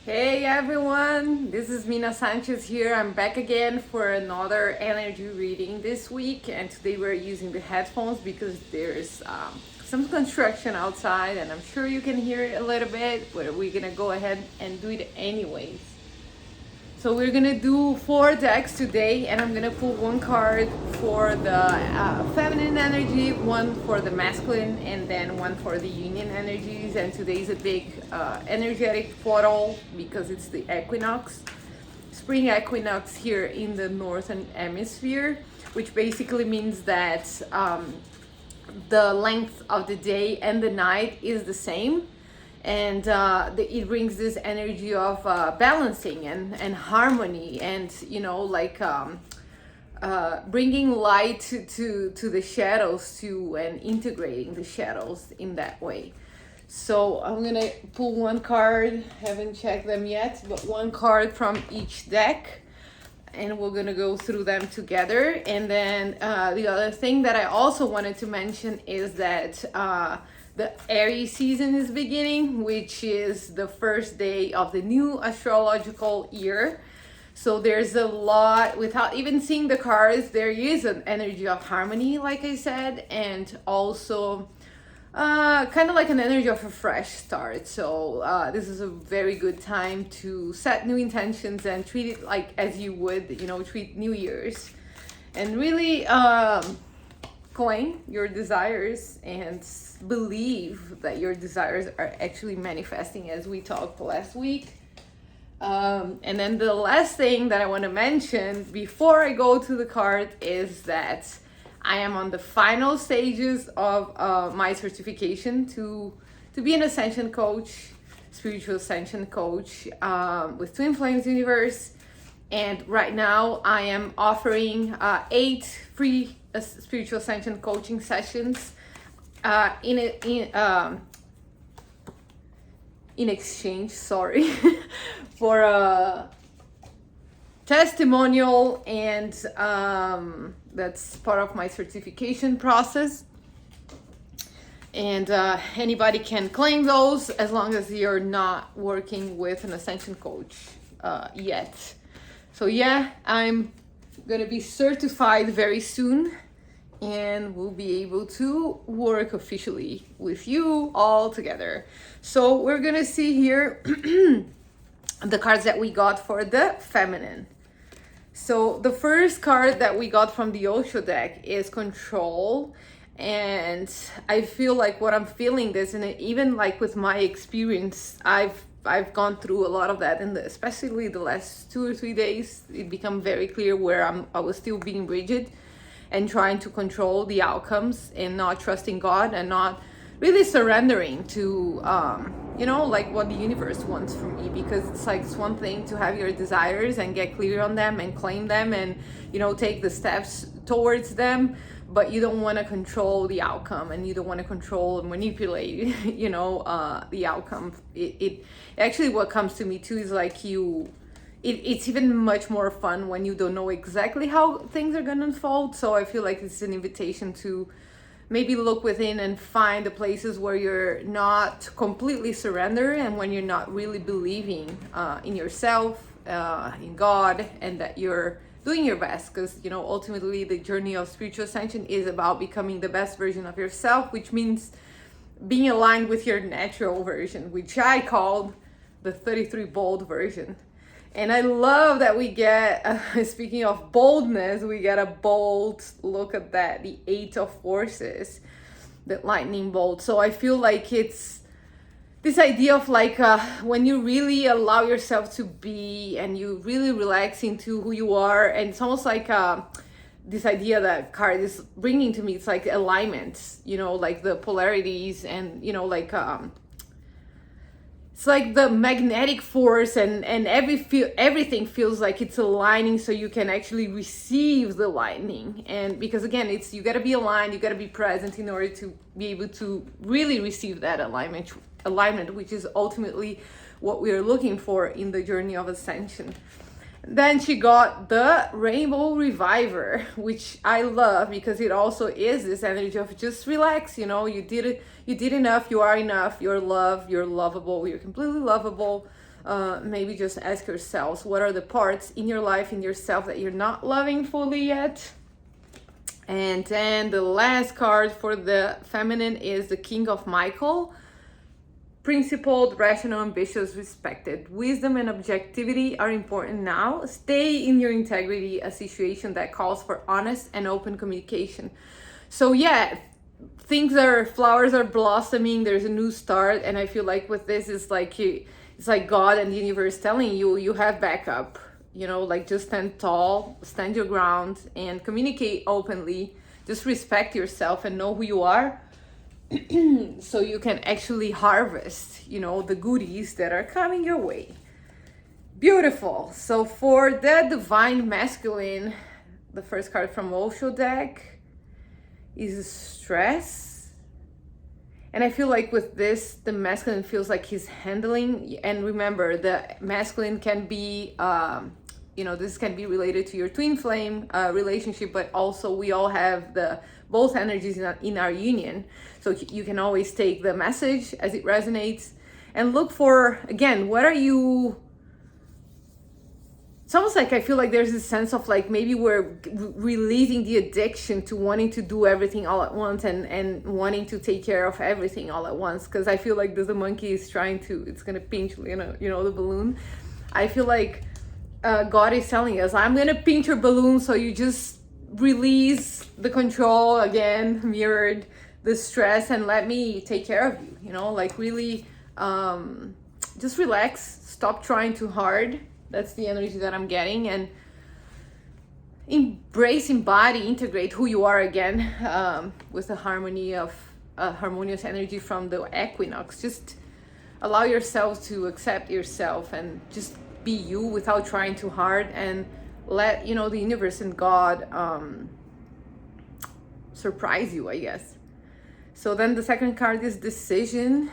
Hey everyone, this is Mina Sanchez here. I'm back again for another energy reading this week, and today we're using the headphones because there's some construction outside and I'm sure you can hear it a little bit, but we're gonna go ahead and do it anyways. So we're gonna do 4 decks today, and I'm gonna pull one card for the feminine energy, one for the masculine, and then one for the union energies. And today's a big energetic portal because it's the equinox, spring equinox here in the northern hemisphere, which basically means that the length of the day and the night is the same, and it brings this energy of balancing and harmony, and bringing light to the shadows too, and integrating the shadows in that way. So I'm gonna pull one card, haven't checked them yet, but one card from each deck, and we're gonna go through them together. And then the other thing that I also wanted to mention is that the Aries season is beginning, which is the first day of the new astrological year. So there's a lot, without even seeing the cards, there is an energy of harmony, like I said, and also kind of like an energy of a fresh start. So this is a very good time to set new intentions and treat it like as you would, treat New Year's, and really claim your desires and believe that your desires are actually manifesting, as we talked last week. And then the last thing that I want to mention before I go to the card is that I am on the final stages of my certification to be an Ascension Coach, Spiritual Ascension Coach with Twin Flames Universe. And right now I am offering 8 free Spiritual Ascension coaching sessions in exchange, for a testimonial, and that's part of my certification process. And anybody can claim those as long as you're not working with an Ascension Coach yet. So yeah, I'm gonna be certified very soon, and we'll be able to work officially with you all together. So we're gonna see here the cards that we got for the feminine. So the first card that we got from the Osho deck is Control, and I feel like what I'm feeling this, and even like with my experience, I've gone through a lot of that, and especially the last 2 or 3 days, it became very clear where I was still being rigid and trying to control the outcomes and not trusting God and not really surrendering to like what the universe wants from me. Because it's one thing to have your desires and get clear on them and claim them and take the steps towards them, but you don't want to control the outcome, and you don't want to control and manipulate the outcome. It actually, what comes to me too is like it's even much more fun when you don't know exactly how things are going to unfold. So I feel like it's an invitation to maybe look within and find the places where you're not completely surrendered, and when you're not really believing in yourself, in God, and that you're doing your best. Because ultimately the journey of spiritual ascension is about becoming the best version of yourself, which means being aligned with your natural version, which I called the 33 bold version. And I love that we get, speaking of boldness, we get a bold, look at that, the 8 of Forces, the lightning bolt. So I feel like it's this idea of like when you really allow yourself to be, and you really relax into who you are, and it's almost like this idea that card is bringing to me, it's like alignment, like the polarities, and it's like the magnetic force, and everything feels like it's aligning, so you can actually receive the lightning. And because again, you got to be aligned, you got to be present in order to be able to really receive that alignment, which is ultimately what we are looking for in the journey of ascension. Then she got the Rainbow Reviver, which I love because it also is this energy of just relax, you know, you did it, you did enough, you are enough, you're loved, you're lovable, you're completely lovable. Maybe just ask yourselves, what are the parts in your life, in yourself, that you're not loving fully yet? And then the last card for the feminine is the King of Michael. Principled, rational, ambitious, respected. Wisdom and objectivity are important now. Stay in your integrity, a situation that calls for honest and open communication. So yeah, flowers are blossoming, there's a new start, and I feel like with this, it's like God and the universe telling you, you have backup, you know, like just stand tall, stand your ground, and communicate openly. Just respect yourself and know who you are, so you can actually harvest, you know, the goodies that are coming your way. Beautiful. So for the Divine Masculine, the first card from Osho deck is stress. And I feel like with this, the masculine feels like he's handling, and remember, the masculine can be, you know, this can be related to your twin flame relationship, but also we all have both energies in our union. So you can always take the message as it resonates and look for, again, what are you, it's almost like I feel like there's this sense of like maybe we're releasing the addiction to wanting to do everything all at once and wanting to take care of everything all at once. Because I feel like the monkey is trying to, it's going to pinch, you know, the balloon. I feel like God is telling us, I'm going to pinch your balloon, so you just release the control, again, mirrored the stress, and let me take care of you, you know, like really just relax, stop trying too hard. That's the energy that I'm getting, and embrace, embody, integrate who you are again, with the harmony of harmonious energy from the equinox. Just allow yourself to accept yourself and just be you without trying too hard, and let, you know, the universe and God surprise you, I guess. So then the second card is Decision,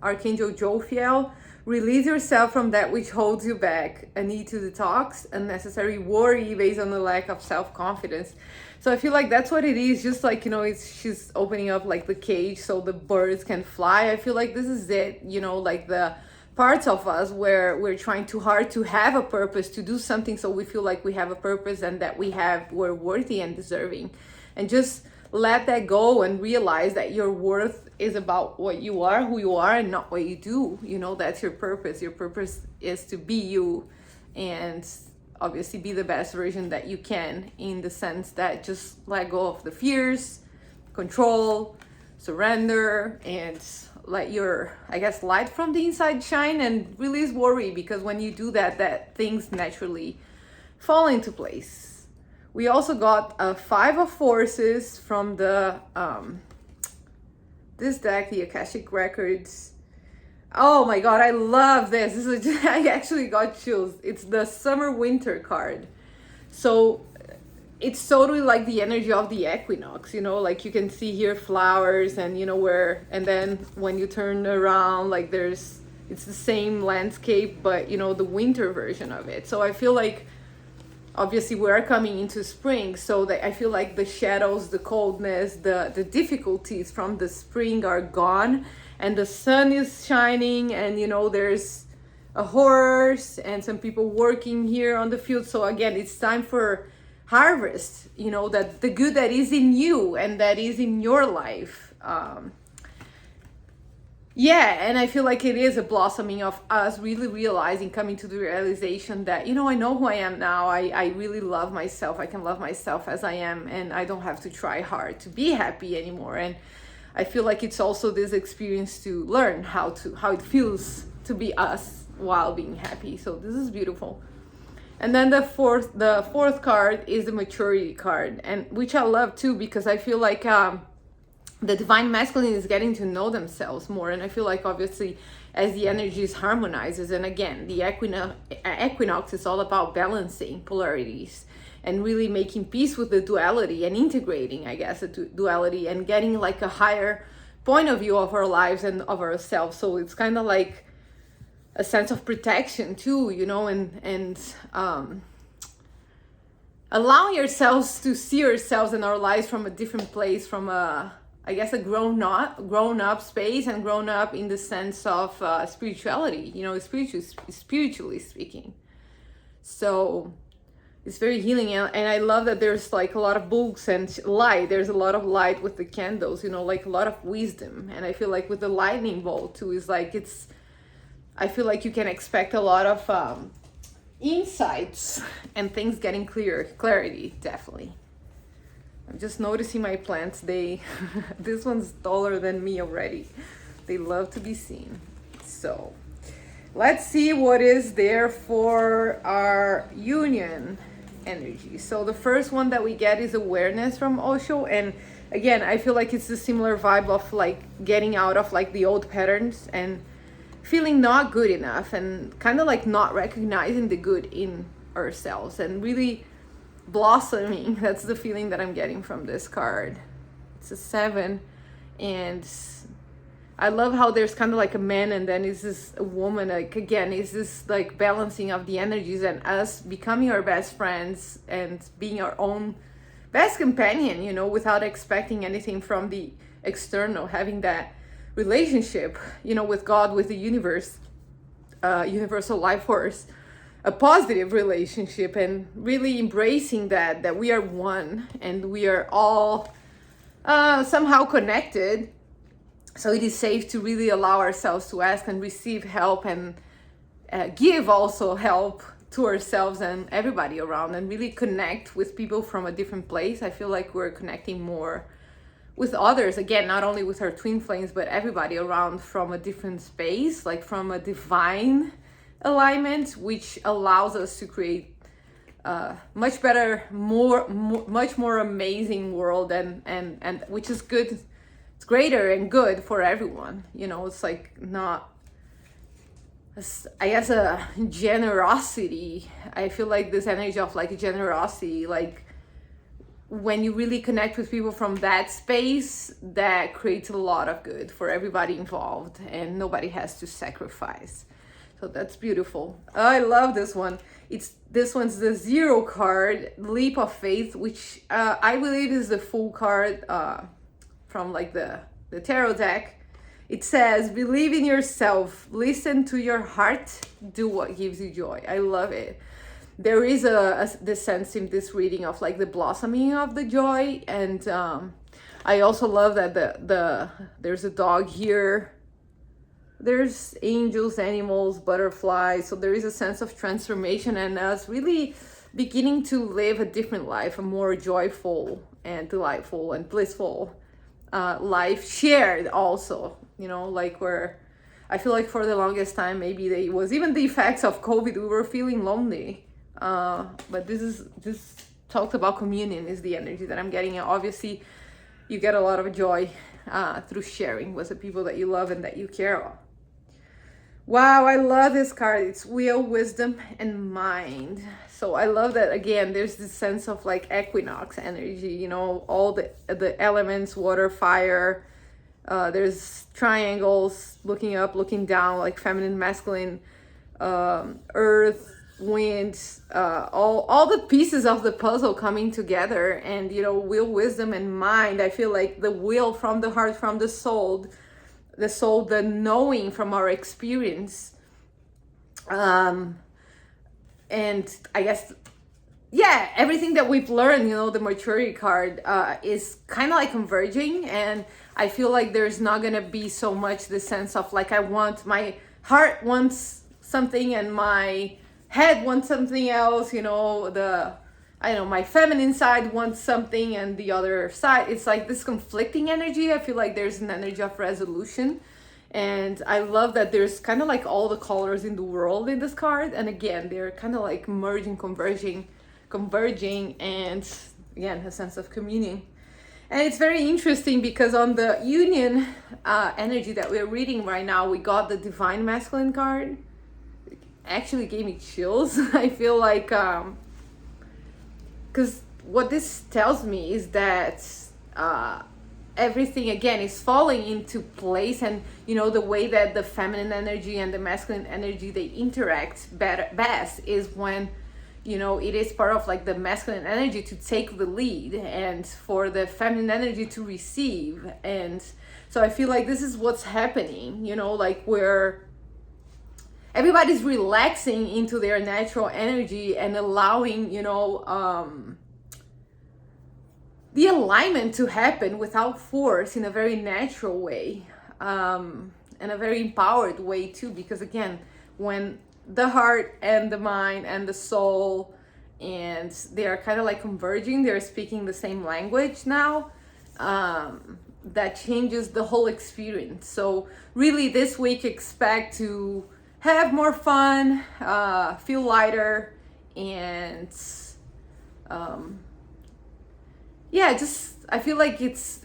Archangel Jophiel. Release yourself from that which holds you back. A need to detox, unnecessary worry based on the lack of self-confidence. So I feel like that's what it is. Just like, you know, she's opening up like the cage so the birds can fly. I feel like this is it, you know, like the parts of us where we're trying too hard to have a purpose, to do something, so we feel like we have a purpose and that we're worthy and deserving. And just let that go and realize that your worth is about what you are, who you are, and not what you do. You know, that's your purpose. Your purpose is to be you, and obviously be the best version that you can, in the sense that just let go of the fears, control, surrender, and let your, I guess, light from the inside shine, and release worry, because when you do that, that things naturally fall into place. We also got a 5 of Forces from the this deck, the Akashic Records. Oh my god, I love this. I actually got chills. It's the Summer Winter card. So it's totally like the energy of the equinox, you know, like you can see here flowers, and you know and then when you turn around, like it's the same landscape, but you know, the winter version of it. So I feel like obviously we are coming into spring, so that I feel like the shadows, the coldness, the difficulties from the spring are gone, and the sun is shining, and you know, there's a horse and some people working here on the field. So again, it's time for harvest, you know, that the good that is in you and that is in your life. And I feel like it is a blossoming of us really realizing, coming to the realization that, you know, I know who I am now. I really love myself. I can love myself as I am, and I don't have to try hard to be happy anymore. And I feel like it's also this experience to learn how it feels to be us while being happy. So this is beautiful. And then the fourth card is the Maturity card, and which I love too, because I feel like the Divine Masculine is getting to know themselves more. And I feel like obviously as the energies harmonizes, and again, the equinox is all about balancing polarities and really making peace with the duality and integrating, I guess, the duality, and getting like a higher point of view of our lives and of ourselves. So it's kind of like a sense of protection too, you know, and allowing yourselves to see yourselves in our lives from a different place, from a, I guess, a grown up space, and grown up in the sense of spirituality, spiritually speaking. So it's very healing, and I love that there's like a lot of books and light. There's a lot of light with the candles, like a lot of wisdom. And I feel like with the lightning bolt too, is like I feel like you can expect a lot of insights and things getting clarity, definitely. I'm just noticing my plants. This one's taller than me already. They love to be seen. So let's see what is there for our union energy. So the first one that we get is awareness from Osho. And again, I feel like it's a similar vibe of like getting out of like the old patterns and feeling not good enough, and kind of like not recognizing the good in ourselves and really blossoming. That's the feeling that I'm getting from this card. It's a 7, and I love how there's kind of like a man, and then is this a woman. Like again, is this like balancing of the energies and us becoming our best friends and being our own best companion, without expecting anything from the external, having that relationship, with God, with the universe, universal life force, a positive relationship, and really embracing that we are one and we are all somehow connected. So it is safe to really allow ourselves to ask and receive help, and give also help to ourselves and everybody around, and really connect with people from a different place. I feel like we're connecting more with others, again, not only with our twin flames, but everybody around from a different space, like from a divine alignment, which allows us to create much better, much more amazing world, and which is good. It's greater and good for everyone. It's like not, I guess, a generosity. I feel like this energy of like generosity, like when you really connect with people from that space, that creates a lot of good for everybody involved, and nobody has to sacrifice. So that's beautiful. I love this one. This one's the 0 card, Leap of Faith, which I believe is the full card from like the tarot deck. It says, believe in yourself, listen to your heart, do what gives you joy. I love it. There is this sense in this reading of like the blossoming of the joy. And I also love that there's a dog here. There's angels, animals, butterflies. So there is a sense of transformation and us really beginning to live a different life, a more joyful and delightful and blissful life, shared also, like where I feel like for the longest time, maybe it was even the effects of COVID, we were feeling lonely. But this talks about communion is the energy that I'm getting. And obviously you get a lot of joy through sharing with the people that you love and that you care about. Wow, I love this card. It's will, wisdom, and mind. So I love that, again, there's this sense of like equinox energy, all the elements, water, fire. There's triangles, looking up, looking down, like feminine, masculine, earth, wind, all the pieces of the puzzle coming together. And, will, wisdom, and mind. I feel like the will from the heart, from the soul, the knowing from our experience. And I guess, yeah, everything that we've learned, the maturity card is kind of like converging. And I feel like there's not going to be so much the sense of like, my heart wants something and my head wants something else, my feminine side wants something and the other side, it's like this conflicting energy. I feel like there's an energy of resolution. And I love that there's kind of like all the colors in the world in this card. And again, they're kind of like merging, converging, and again, a sense of communion. And it's very interesting because on the union energy that we're reading right now, we got the divine masculine card. It actually gave me chills. I feel like, because what this tells me is that everything again is falling into place, and the way that the feminine energy and the masculine energy, they interact best is when you know, it is part of like the masculine energy to take the lead and for the feminine energy to receive. And so I feel like this is what's happening, you know, like where everybody's relaxing into their natural energy and allowing, you know, the alignment to happen without force, in a very natural way, and a very empowered way too. Because again, when the heart and the mind and the soul, and they are kind of like converging, they're speaking the same language now, that changes the whole experience. So really this week, expect to have more fun, feel lighter, and yeah, just I feel like it's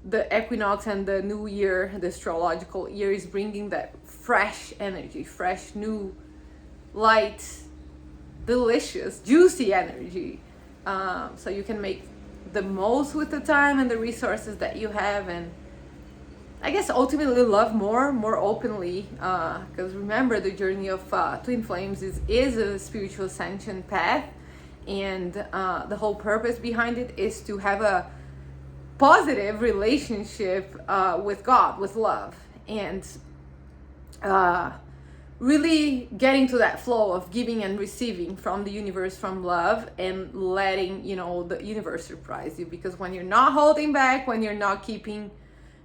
the equinox and the new year, the astrological year, is bringing that fresh energy, fresh, new, light, delicious, juicy energy, so you can make the most with the time and the resources that you have, and I guess ultimately love more openly, because remember, the journey of twin flames is a spiritual ascension path, and the whole purpose behind it is to have a positive relationship with God, with love, and really getting to that flow of giving and receiving from the universe, from love, and letting, you know, the universe surprise you. Because when you're not holding back, when you're not keeping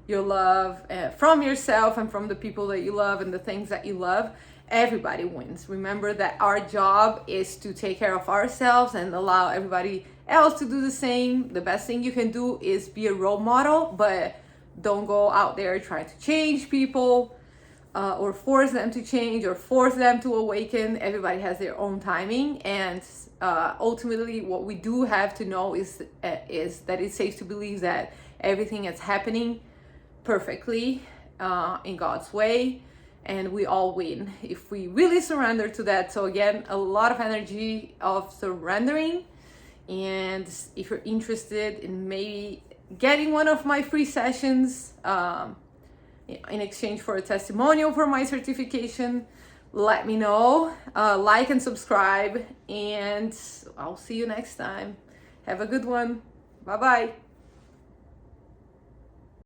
your love from yourself and from the people that you love and the things that you love, everybody wins. Remember that our job is to take care of ourselves and allow everybody else to do the same. The best thing you can do is be a role model, but don't go out there trying to change people, or force them to change, or force them to awaken. Everybody has their own timing, and ultimately what we do have to know is that it's safe to believe that everything is happening perfectly in God's way, and we all win if we really surrender to that. So again, a lot of energy of surrendering. And if you're interested in maybe getting one of my free sessions in exchange for a testimonial for my certification, let me know. Like and subscribe, and I'll see you next time. Have a good one. Bye bye.